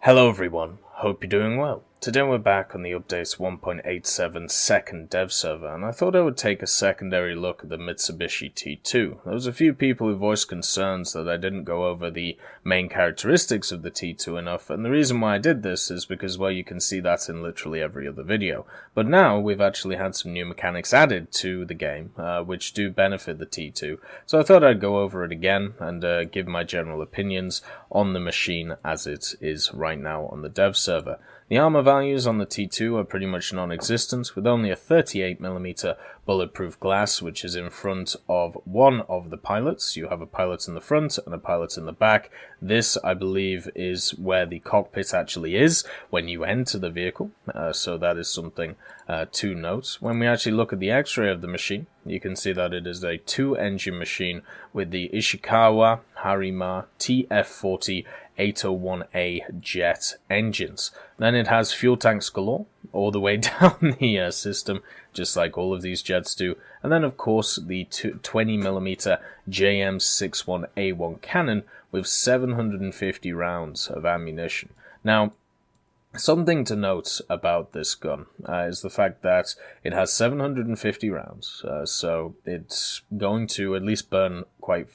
Hello everyone, hope you're doing well. Today we're back on the updates 1.87 second dev server, and I thought I would take a secondary look at the Mitsubishi T2. There was a few people who voiced concerns that I didn't go over the main characteristics of the T2 enough, and the reason why I did this is because, well, you can see that in literally every other video. But now we've actually had some new mechanics added to the game, which do benefit the T2, so I thought I'd go over it again and give my general opinions on the machine as it is right now on the dev server. The armor values on the T2 are pretty much non-existent, with only a 38mm bulletproof glass, which is in front of one of the pilots. You have a pilot in the front and a pilot in the back. This, I believe, is where the cockpit actually is when you enter the vehicle, so that is something to note. When we actually look at the X-ray of the machine, you can see that it is a two-engine machine with the Ishikawa Harima TF40 801A jet engines. Then it has fuel tanks galore all the way down the system, just like all of these jets do. And then, of course, the 20mm JM61A1 cannon with 750 rounds of ammunition. Now, something to note about this gun is the fact that it has 750 rounds, so it's going to at least burn quite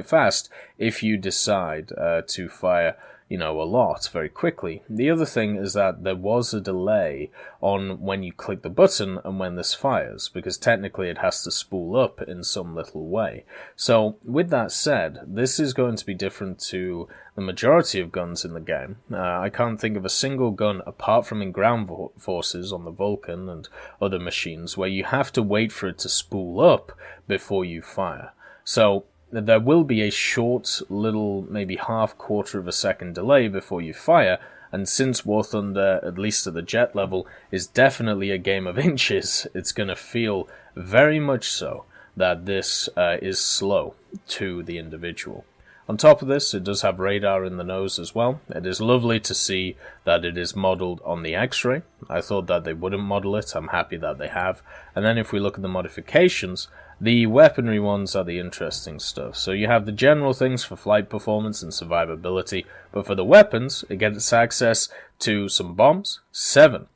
fast if you decide to fire, a lot very quickly. The other thing is that there was a delay on when you click the button and when this fires, because technically it has to spool up in some little way. So with that said, this is going to be different to the majority of guns in the game. I can't think of a single gun apart from in ground forces on the Vulcan and other machines where you have to wait for it to spool up before you fire. So there will be a short little, maybe half-quarter of a second delay before you fire, and since War Thunder, at least at the jet level, is definitely a game of inches, it's going to feel very much so that this is slow to the individual. On top of this, it does have radar in the nose as well. It is lovely to see that it is modeled on the X-ray. I thought that they wouldn't model it. I'm happy that they have. And then if we look at the modifications, the weaponry ones are the interesting stuff. So you have the general things for flight performance and survivability, but for the weapons, it gets access to some bombs, 7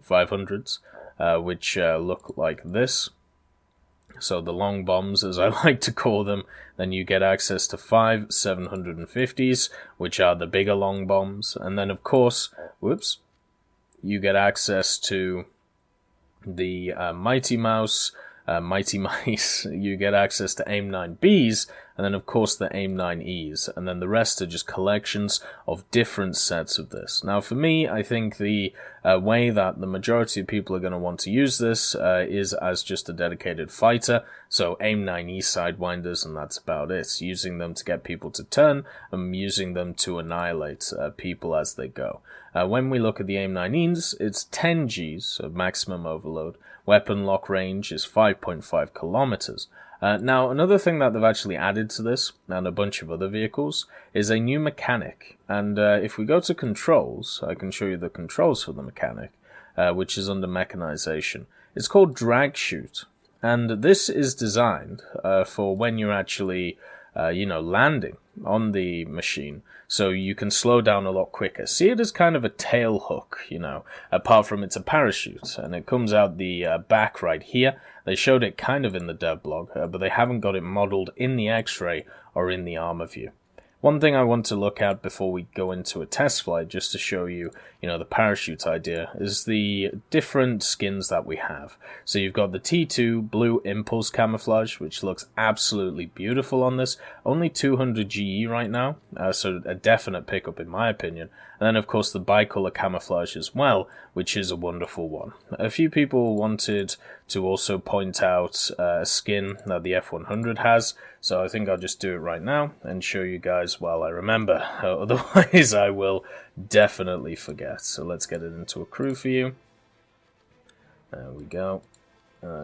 500s, which look like this. So the long bombs, as I like to call them. Then you get access to 5 750s, which are the bigger long bombs. And then, of course, you get access to the Mighty Mice. You get access to AIM-9Bs, and then, of course, the AIM-9Es. And then the rest are just collections of different sets of this. Now, for me, I think the way that the majority of people are going to want to use this is as just a dedicated fighter. So AIM-9E sidewinders, and that's about it. Using them to get people to turn, and using them to annihilate people as they go. When we look at the AIM-9Es, it's 10 Gs of maximum overload. Weapon lock range is 5.5 kilometers. Now, another thing that they've actually added to this, and a bunch of other vehicles, is a new mechanic. And if we go to controls, I can show you the controls for the mechanic, which is under mechanization. It's called drag shoot. And this is designed for when you're actually, landing on the machine, so you can slow down a lot quicker. See it as kind of a tail hook, apart from it's a parachute, and it comes out the back right here. They showed it kind of in the dev blog, but they haven't got it modeled in the X-ray or in the armor view. One thing I want to look at before we go into a test flight, just to show you, the parachute idea, is the different skins that we have. So you've got the T2 Blue Impulse Camouflage, which looks absolutely beautiful on this. Only 200 GE right now, so a definite pickup in my opinion. And then, of course, the Bicolor Camouflage as well, which is a wonderful one. A few people wanted to also point out a skin that the F100 has, so I think I'll just do it right now and show you guys while I remember. Otherwise, I will definitely forget. So let's get it into a crew for you. There we go.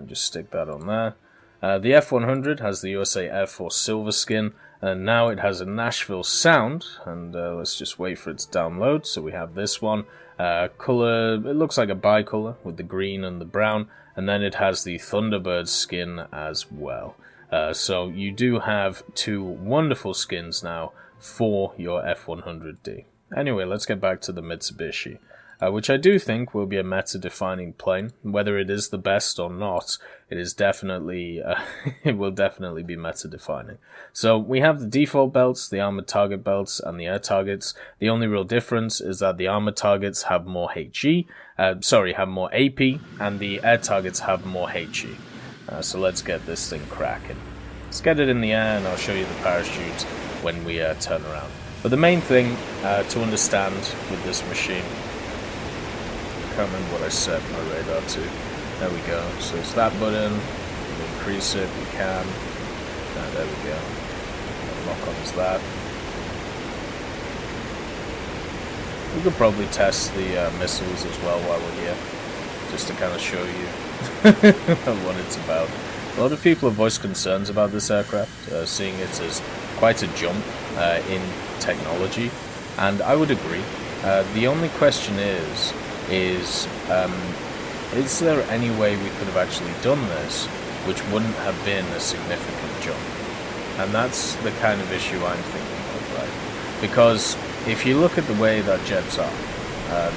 Just stick that on there. The F100 has the USA Air Force Silver skin, and now it has a Nashville sound, and let's just wait for it to download. So we have this one. Color, it looks like a bicolor with the green and the brown, and then it has the Thunderbird skin as well. So you do have two wonderful skins now for your F100D. Anyway, let's get back to the Mitsubishi, which I do think will be a meta-defining plane. Whether it is the best or not, it is definitely it will definitely be meta-defining. So we have the default belts, the armored target belts, and the air targets. The only real difference is that the armored targets have more have more AP, and the air targets have more HE. So let's get this thing cracking. Let's get it in the air, and I'll show you the parachute when we turn around. But the main thing to understand with this machine, I can't remember what I set my radar to. There we go. So it's that button. We increase it, we can. There we go. Lock on is that. We could probably test the missiles as well while we're here, just to kind of show you what it's about. A lot of people have voiced concerns about this aircraft, seeing it as quite a jump in technology, and I would agree. The only question is there any way we could have actually done this which wouldn't have been a significant jump? And that's the kind of issue I'm thinking of, right? Because if you look at the way that jets are,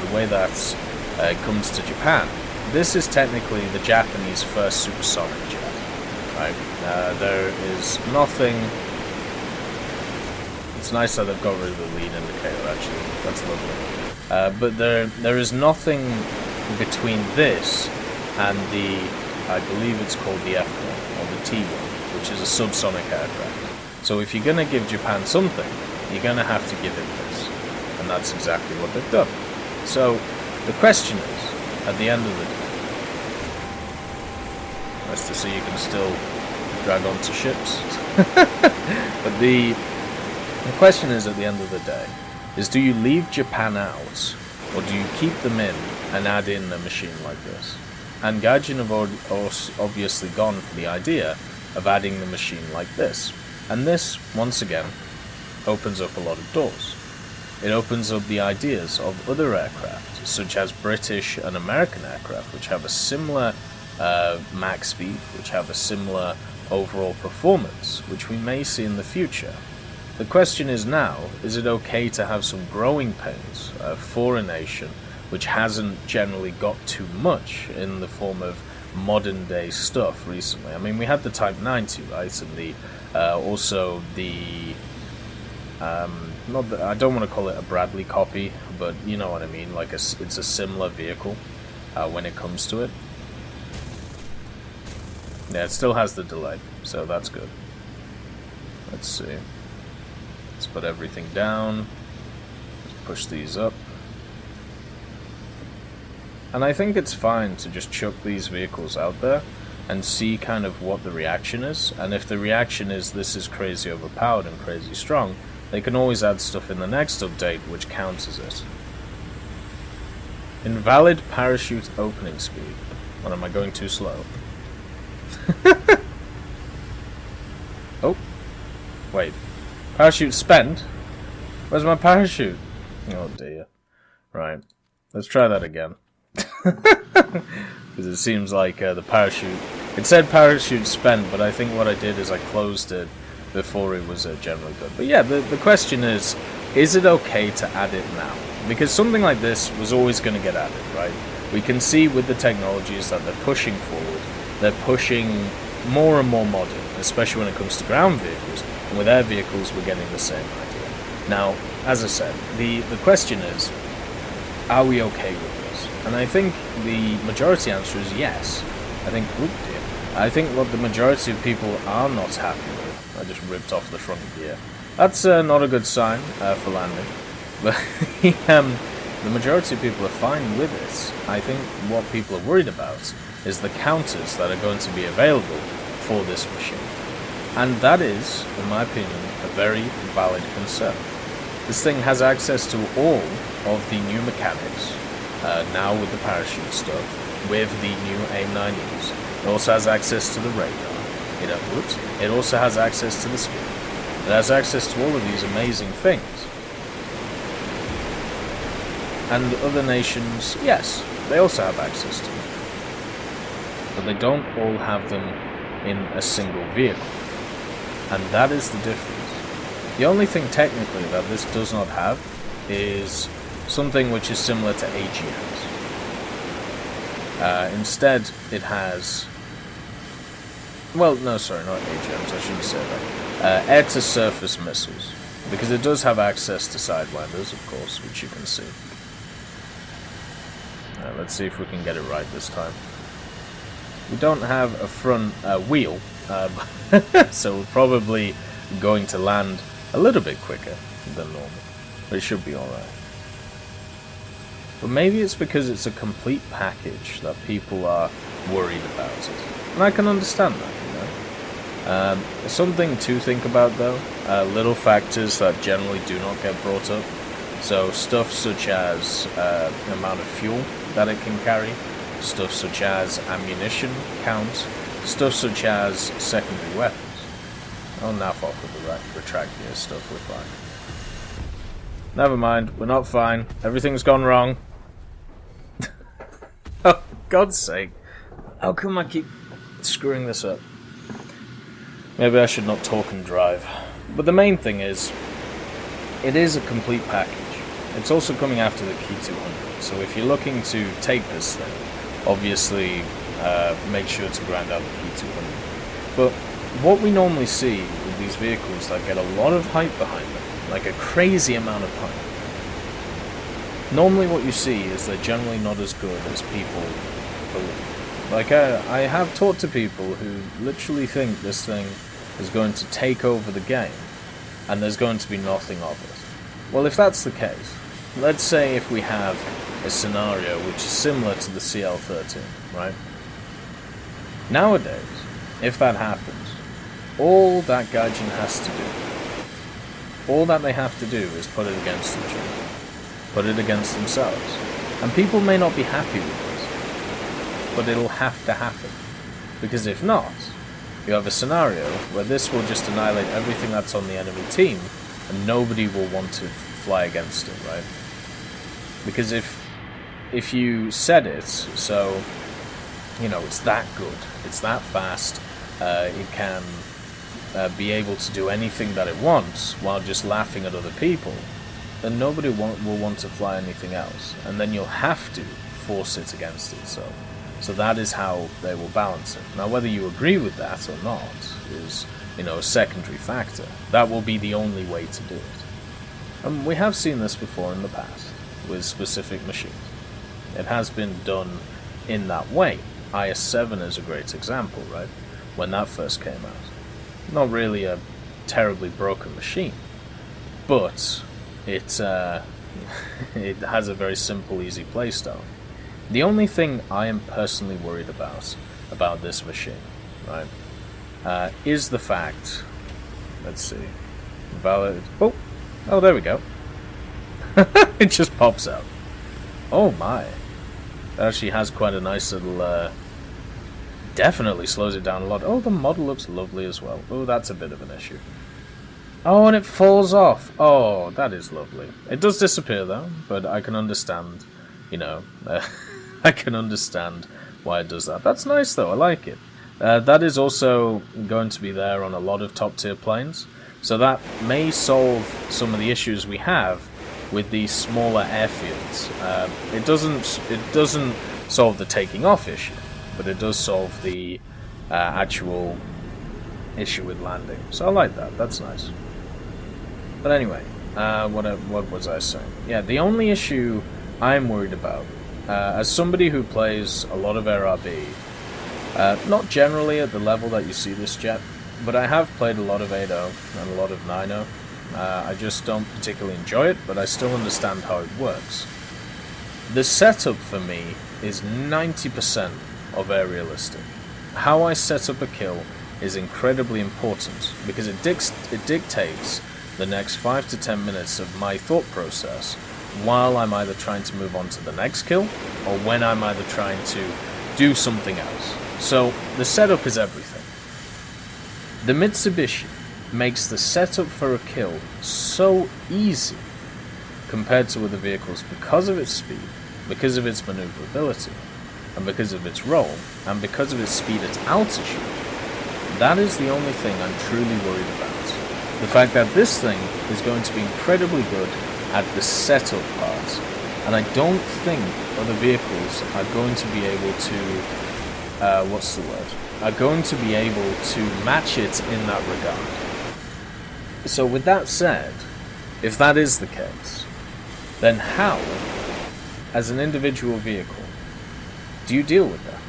the way that it comes to Japan, this is technically the Japanese first supersonic jet. Right. There is nothing. It's nice that they've got rid of the lead indicator, actually. That's lovely. But there is nothing between this and the, I believe it's called the F1 or the T1, which is a subsonic aircraft. So if you're going to give Japan something, you're going to have to give it this. And that's exactly what they've done. So the question is, at the end of the day, nice to see you can still drag onto ships. But the question is, at the end of the day, is do you leave Japan out, or do you keep them in and add in a machine like this? And Gaijin have obviously gone for the idea of adding the machine like this. And this, once again, opens up a lot of doors. It opens up the ideas of other aircraft, such as British and American aircraft, which have a similar Mach speed, which have a similar overall performance, which we may see in the future. The question is now, is it okay to have some growing pains for a nation which hasn't generally got too much in the form of modern day stuff recently? I mean, we had the Type 90, right, and the also the I don't want to call it a Bradley copy, but you know what I mean, like it's a similar vehicle when it comes to it. Yeah, it still has the delay, so that's good. Let's see. Let's put everything down. Let's push these up. And I think it's fine to just chuck these vehicles out there and see kind of what the reaction is. And if the reaction is this is crazy overpowered and crazy strong, they can always add stuff in the next update which counters it. Invalid parachute opening speed. What, am I going too slow? Oh, wait. Parachute spent? Where's my parachute? Oh dear. Right. Let's try that again. Because it seems like the parachute... It said parachute spent, but I think what I did is I closed it before it was generally good. But yeah, the question is it okay to add it now? Because something like this was always going to get added, right? We can see with the technologies that they're pushing forward, they're pushing more and more modern, especially when it comes to ground vehicles. And with air vehicles, we're getting the same idea. Now, as I said, the question is, are we okay with this? And I think the majority answer is yes. I think what the majority of people are not happy with, I just ripped off the front gear. That's not a good sign for landing. But the majority of people are fine with it. I think what people are worried about is the counters that are going to be available for this machine. And that is, in my opinion, a very valid concern. This thing has access to all of the new mechanics, now with the parachute stuff, with the new AIM-9Es. It also has access to the radar. It also has access to the speed. It has access to all of these amazing things. And other nations, yes, they also have access to them. But they don't all have them in a single vehicle. And that is the difference. The only thing technically that this does not have is something which is similar to AGMs. Instead, it has... Well, no, sorry, not AGMs, I shouldn't say that. Air-to-surface missiles. Because it does have access to Sidewinders, of course, which you can see. Let's see if we can get it right this time. We don't have a front wheel, so we're probably going to land a little bit quicker than normal. But it should be alright. But maybe it's because it's a complete package that people are worried about it. And I can understand that, you know. Something to think about though, little factors that generally do not get brought up. So stuff such as the amount of fuel that it can carry, stuff such as ammunition count, stuff such as secondary weapons. Oh, now off with the retract gear stuff, we're fine. Never mind, we're not fine. Everything's gone wrong. Oh, God's sake. How come I keep screwing this up? Maybe I should not talk and drive. But the main thing is, it is a complete package. It's also coming after the Key 200, so if you're looking to take this thing, obviously make sure to grind out the Key 200. But what we normally see with these vehicles that get a lot of hype behind them, like a crazy amount of hype, normally what you see is they're generally not as good as people believe. Like, I have talked to people who literally think this thing is going to take over the game, and there's going to be nothing of it. Well, if that's the case, let's say if we have a scenario which is similar to the CL-13, right? Nowadays, if that happens, all that Gaijin has to do, all that they have to do is put it against each other, put it against themselves. And people may not be happy with this, but it'll have to happen. Because if not, you have a scenario where this will just annihilate everything that's on the enemy team, and nobody will want to fly against it, right? Because if you set it so, you know, it's that good, it's that fast, it can be able to do anything that it wants while just laughing at other people, then nobody will want to fly anything else, and then you'll have to force it against itself. So that is how they will balance it. Now, whether you agree with that or not is, you know, a secondary factor. That will be the only way to do it. And we have seen this before in the past with specific machines. It has been done in that way. IS-7 is a great example, right? When that first came out. Not really a terribly broken machine, but it it has a very simple, easy playstyle. The only thing I am personally worried about this machine, right, is the fact, let's see, valid, oh, there we go. It just pops out. Oh my. It actually has quite a nice little, definitely slows it down a lot. Oh, the model looks lovely as well. Oh, that's a bit of an issue. Oh, and it falls off. Oh, that is lovely. It does disappear though, but I can understand, you know, I can understand why it does that. That's nice though, I like it. That is also going to be there on a lot of top tier planes, so that may solve some of the issues we have with these smaller airfields. It doesn't solve the taking off issue, but it does solve the actual issue with landing. So I like that, that's nice. But anyway, what was I saying? Yeah, the only issue I'm worried about, as somebody who plays a lot of ARB, not generally at the level that you see this jet, but I have played a lot of 8.0 and a lot of 9.0. I just don't particularly enjoy it, but I still understand how it works. The setup for me is 90% of aerialistic. How I set up a kill is incredibly important, because it dictates the next 5 to 10 minutes of my thought process while I'm either trying to move on to the next kill, or when I'm either trying to do something else. So the setup is everything. The Mitsubishi makes the setup for a kill so easy compared to other vehicles because of its speed, because of its maneuverability, and because of its roll, and because of its speed at altitude. That is the only thing I'm truly worried about. The fact that this thing is going to be incredibly good, and at the setup part, and I don't think other vehicles are going to be able to, are going to be able to match it in that regard. So with that said, if that is the case, then how, as an individual vehicle, do you deal with that?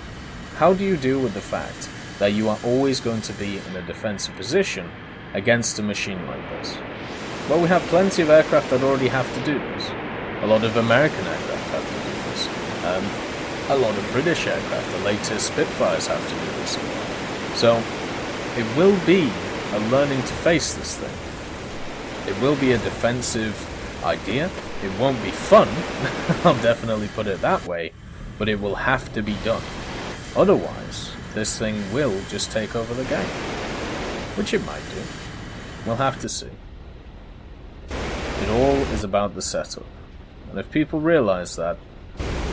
How do you deal with the fact that you are always going to be in a defensive position against a machine like this? Well, we have plenty of aircraft that already have to do this. A lot of American aircraft have to do this. A lot of British aircraft, the latest Spitfires, have to do this. So, it will be a learning to face this thing. It will be a defensive idea. It won't be fun, I'll definitely put it that way, but it will have to be done. Otherwise, this thing will just take over the game. Which it might do. We'll have to see. It all is about the setup. And if people realize that,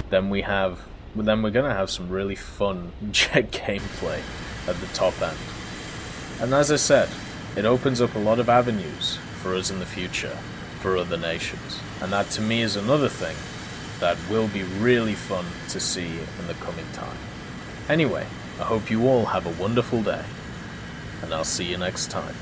then we're going to have some really fun jet gameplay at the top end. And as I said, it opens up a lot of avenues for us in the future, for other nations. And that to me is another thing that will be really fun to see in the coming time. Anyway, I hope you all have a wonderful day, and I'll see you next time.